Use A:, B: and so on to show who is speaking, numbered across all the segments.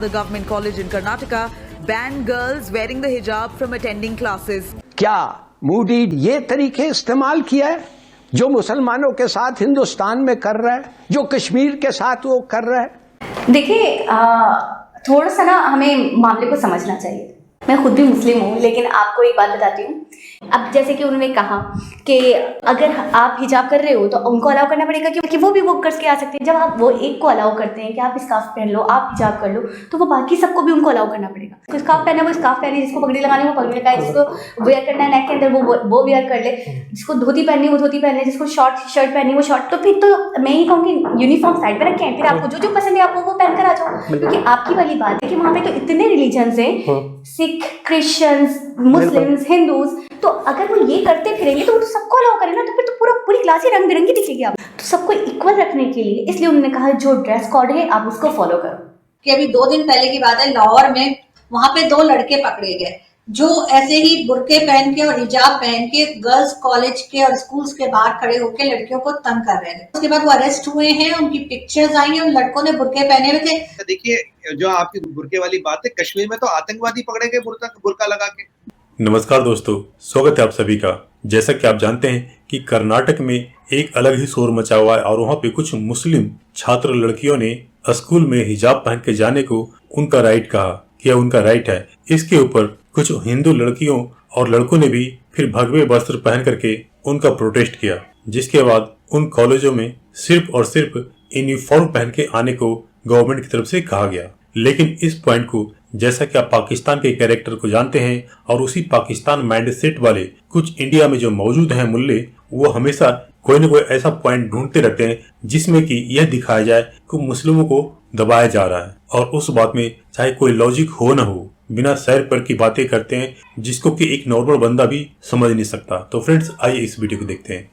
A: The government college in Karnataka banned girls wearing the hijab from attending classes.
B: क्या मोदी ये तरीके इस्तेमाल किया है जो मुसलमानों के साथ हिंदुस्तान में कर रहा है, जो कश्मीर के साथ वो कर रहा है?
C: देखिए, थोड़ा सा ना हमें मामले को समझना चाहिए। मैं खुद भी मुस्लिम हूँ, लेकिन आपको एक बात बताती हूँ। अब जैसे कि उन्होंने कहा कि अगर आप हिजाब कर रहे हो तो उनको अलाउ करना पड़ेगा क्योंकि वो भी वो करके आ सकते हैं। जब आप वो एक को अलाउ करते हैं कि आप स्कार्फ पहन लो, आप हिजाब कर लो, तो वो बाकी सबको भी उनको अलाउ करना पड़ेगा। जिसको स्कार्फ पहना है वो स्कार्फ पहने, जिसको पगड़ी लगानी है वो पगड़ी लगाए, जिसको वेयर करना है नेक के अंदर वो वेयर कर ले, जिसको धोती पहननी है वो धोती पहन ले, जिसको शॉर्ट शर्ट पहननी है वो शॉर्ट। तो फिर तो मैं ये कहूँगी यूनिफॉर्म साइड पर रखें, फिर आपको जो जो पसंद है आप वो पहन कर आ जाओ। क्योंकि आपकी वाली बात है कि वहाँ पे तो इतने रिलीजन्स हैं, सिख, क्रिश्चियंस, मुस्लिम्स, हिंदूज, तो अगर वो ये करते फिरेंगे तो वो तो सबको अलाउ करें ना, तो फिर तो पूरी क्लास ही रंग बिरंगी दिखेगी। आप तो सबको इक्वल रखने के लिए इसलिए उन्होंने कहा जो ड्रेस कोड है आप उसको फॉलो करो।
D: कि अभी 2 दिन पहले की बात है, लाहौर में वहां पे 2 लड़के पकड़े गए जो ऐसे ही बुर्के पहन के और हिजाब पहन के गर्ल्स कॉलेज के और स्कूल्स के बाहर खड़े होकर लड़कियों को तंग कर रहे थे। उसके बाद वो अरेस्ट हुए हैं, उनकी पिक्चर्स आई हैं, उन लड़कों ने बुर्के पहने हुए थे।
E: देखिए, जो आपकी बुर्के वाली बात है, कश्मीर में तो आतंकवादी पकड़े गए बुर्का लगा के।
F: नमस्कार दोस्तों, स्वागत है आप सभी का। जैसा कि आप जानते हैं कि कर्नाटक में एक अलग ही शोर मचा हुआ है और वहाँ पे कुछ मुस्लिम छात्र लड़कियों ने स्कूल में हिजाब पहन के जाने को उनका राइट कहा कि यह उनका राइट है। इसके ऊपर कुछ हिंदू लड़कियों और लड़कों ने भी फिर भगवे वस्त्र पहन करके उनका प्रोटेस्ट किया, जिसके बाद उन कॉलेजों में सिर्फ और सिर्फ यूनिफॉर्म पहन के आने को गवर्नमेंट की तरफ से कहा गया। लेकिन इस पॉइंट को, जैसा कि आप पाकिस्तान के कैरेक्टर को जानते हैं और उसी पाकिस्तान माइंडसेट वाले कुछ इंडिया में जो मौजूद हैं मुल्ले, वो हमेशा कोई न कोई ऐसा पॉइंट ढूंढते रहते हैं जिसमें कि यह दिखाया जाए कि मुस्लिमों को दबाया जा रहा है, और उस बात में चाहे कोई लॉजिक हो न हो, बिना सैर पर की बातें करते हैं जिसको कि एक नॉर्मल बंदा भी समझ नहीं सकता। तो फ्रेंड्स, आइए इस वीडियो को देखते हैं।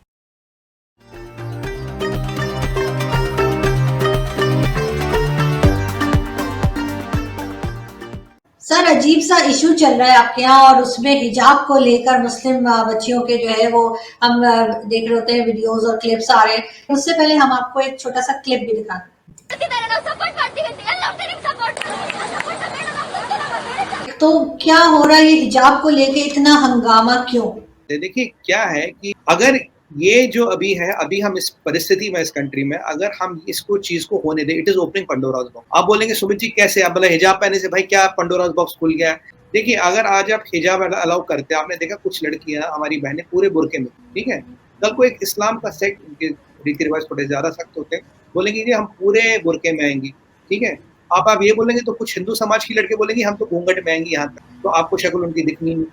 D: सर, अजीब सा इशू चल रहा है आपके यहाँ, और उसमें हिजाब को लेकर मुस्लिम बच्चियों के जो है वो हम देख रहे होते हैं, वीडियोस और क्लिप्स आ रहे हैं। उससे पहले हम आपको एक छोटा सा क्लिप भी दिखा तो क्या हो रहा है, ये हिजाब को लेके इतना हंगामा क्यों?
E: देखिए क्या है कि अगर ये जो अभी है, अभी हम इस परिस्थिति में, इस कंट्री में, अगर हम इसको चीज को होने दें, इट इज ओपनिंग पंडोरास बॉक्स। आप बोलेंगे सुमित जी कैसे, आप बोले हिजाब पहने से भाई क्या पंडोरास बॉक्स खुल गया है? देखिए, अगर आज आप हिजाब अलाउ करते हैं, आपने देखा कुछ लड़कियां, हमारी बहनें पूरे बुरके में, ठीक है, कल को एक इस्लाम का सेक्ट, उनके रीति रिवाज थोड़े ज्यादा सख्त होते हैं, बोलेंगे जी हम पूरे बुरके में आएंगी, ठीक है। आप ये बोलेंगे तो कुछ हिंदू समाज की लड़के बोलेंगे हम तो घूंघट में आएंगी यहाँ तक, तो आपको शक्ल उनकी दिखनी नहीं।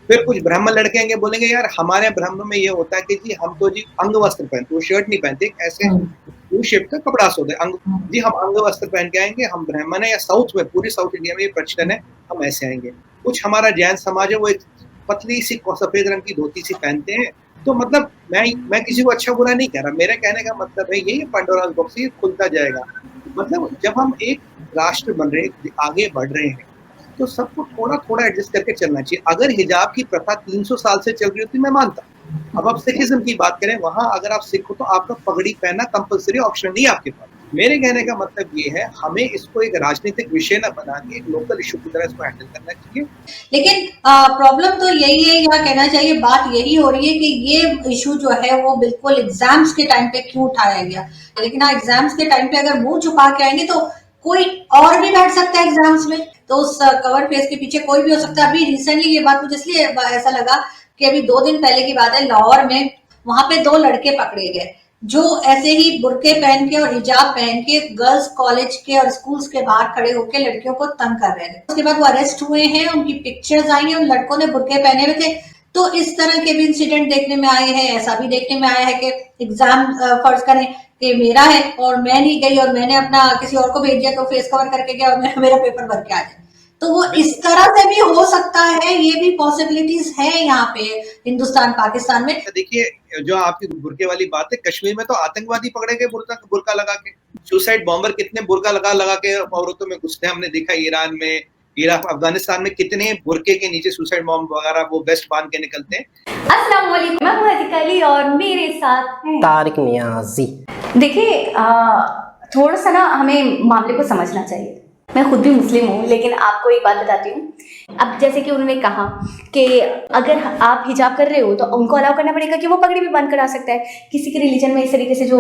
E: फिर कुछ ब्राह्मण लड़के आएंगे, बोलेंगे यार हमारे ब्राह्मणों में ये होता है कि जी हम तो जी अंग वस्त्र पहनते, वो शर्ट नहीं पहनते, ऐसे यू शेप का कपड़ा होता है अंग, जी हम अंग वस्त्र पहन के आएंगे, हम ब्राह्मण है। या साउथ में, पूरी साउथ इंडिया में ये प्रचलन है, हम ऐसे आएंगे। कुछ हमारा जैन समाज है, वो एक पतली सी सफेद रंग की धोती सी पहनते हैं। तो मतलब मैं किसी को अच्छा बुरा नहीं कह रहा, मेरे कहने का मतलब है यही पंडोरास बॉक्स ये खुलता जाएगा। मतलब जब हम एक राष्ट्र बन रहे हैं, आगे बढ़ रहे हैं, तो सबको थोड़ा थोड़ा एडजस्ट करके चलना चाहिए। अगर हिजाब की प्रथा 300 साल से चल रही होती मैं मानता। अब आप सिखिज्म की बात करें, वहां अगर आप सिख हो तो आपका पगड़ी पहनना कंपलसरी, ऑप्शन नहीं है आपके पास। मेरे कहने का मतलब ये है, हमें इसको एक राजनीतिक विषय न बना के एक लोकल इशू की तरह इसको हैंडल करना चाहिए।
D: लेकिन प्रॉब्लम तो यही है, या कहना चाहिए बात यही हो रही है कि ये इशू जो है वो बिल्कुल एग्जाम्स के टाइम पे क्यों उठाया गया। लेकिन हाँ, एग्जाम्स के टाइम पे अगर मुंह छुपा के आएंगे तो कोई और भी बैठ सकता है एग्जाम्स में, तो उस कवर फेस के पीछे कोई भी हो सकता है। अभी रिसेंटली ये बात मुझे इसलिए ऐसा लगा कि अभी 2 दिन पहले की बात है, लाहौर में वहां पे 2 लड़के पकड़े गए जो ऐसे ही बुर्के पहन के और हिजाब पहन के गर्ल्स कॉलेज के और स्कूल्स के बाहर खड़े होकर लड़कियों को तंग कर रहे थे। उसके बाद वो अरेस्ट हुए हैं, उनकी पिक्चर्स आई हैं, उन लड़कों ने बुर्के पहने हुए थे। तो इस तरह के भी इंसिडेंट देखने में आए हैं। ऐसा भी देखने में आया है कि एग्जाम फर्ज करें कि मेरा है और मैं नहीं गई और मैंने अपना किसी और को भेज दिया तो फेस कवर करके गया और मेरा पेपर भर के आ जाए, तो वो इस तरह से भी हो सकता है। ये भी पॉसिबिलिटीज है यहाँ पे हिंदुस्तान पाकिस्तान में।
E: देखिए, जो आपकी बुर्के वाली बात है, कश्मीर में तो आतंकवादी पकड़े गए बुर्का लगा के। सुसाइड बॉम्बर कितने बुर्का लगा के औरतों में घुसते हैं, हमने देखा ईरान में, इराक, अफगानिस्तान में कितने बुर्के के नीचे सुसाइड बॉम्ब वगैरह वो वेस्ट बांध के निकलते हैं।
C: अस्सलाम वालेकुम, मैं हूं अतिकली और मेरे साथ हैं
G: तारिक नियाजी।
C: देखिए, थोड़ा सा ना हमें मामले को समझना चाहिए। मैं खुद भी मुस्लिम हूँ, लेकिन आपको एक बात बताती हूँ। अब जैसे कि उन्होंने कहा कि अगर आप हिजाब कर रहे हो तो उनको अलाउ करना पड़ेगा कि वो पगड़ी भी बंद करा सकता है। किसी के रिलीजन में इस तरीके से जो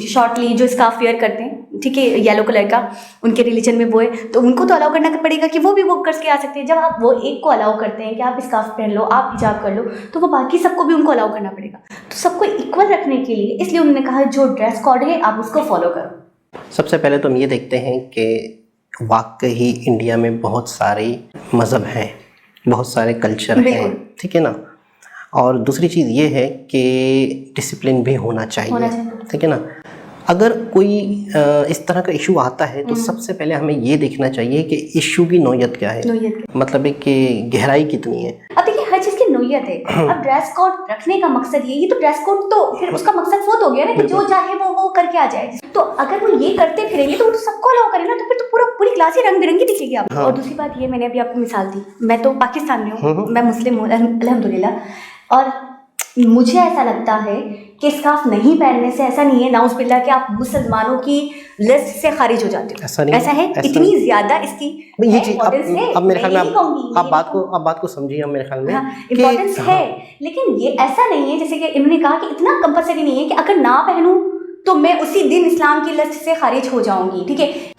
C: शॉर्टली जो स्कार्फ वेयर करते हैं, ठीक है, येलो कलर का, उनके रिलीजन में वो है, तो उनको तो अलाउ करना पड़ेगा कि वो भी वो करके आ सकते हैं। जब आप वो एक को अलाउ करते हैं कि आप स्कार्फ पहन लो, आप हिजाब कर लो, तो वो बाकी सबको भी उनको अलाउ करना पड़ेगा। तो सबको इक्वल रखने के लिए इसलिए उन्होंने कहा जो ड्रेस कोड है आप उसको फॉलो करो।
G: सबसे पहले तो हम ये देखते हैं कि वाकई इंडिया में बहुत सारे मज़हब हैं, बहुत सारे कल्चर हैं, ठीक है ना। और दूसरी चीज़ ये है कि डिसिप्लिन भी होना चाहिए, ठीक है ना। अगर कोई इस तरह का इशू आता है तो सबसे पहले हमें ये देखना चाहिए कि इशू की नौयत क्या है, मतलब है कि गहराई कितनी है।
C: अब देखिए हर चीज़ की नौयत है। अब ड्रेस कोड रखने का मकसद ये तो ड्रेस कोड तो फिर उसका मकसद वो तो हो गया ना कि जो चाहे वो करके आ जाए। तो अगर वो ये करते फिरेंगे तो वो तो सबको अलाउ करें ना, तो फिर तो पूरी क्लास ही रंग बिरंगी दिखेगी आपको। और दूसरी बात ये, मैंने अभी आपको मिसाल दी, मैं तो पाकिस्तान में हूँ, मैं मुस्लिम हूँ अल्हम्दुलिल्लाह, और मुझे ऐसा लगता है कि स्कार्फ नहीं पहनने से ऐसा नहीं है नाउज़ुबिल्लाह कि आप मुसलमानों की लिस्ट से खारिज हो जाते हो। ऐसा है, इतनी ज्यादा इसकी
G: ये चीज अब मेरे ख्याल में आप बात को समझिए। अब मेरे ख्याल में
C: इम्पोर्टेंस है, लेकिन ये ऐसा नहीं है जैसे कि इन्होंने कहा कि इतना कंपलसरी नहीं है कि अगर ना पहनूं तो मैं उसी दिन इस्लाम की लिस्ट से खारिज हो जाऊंगी, ठीक है।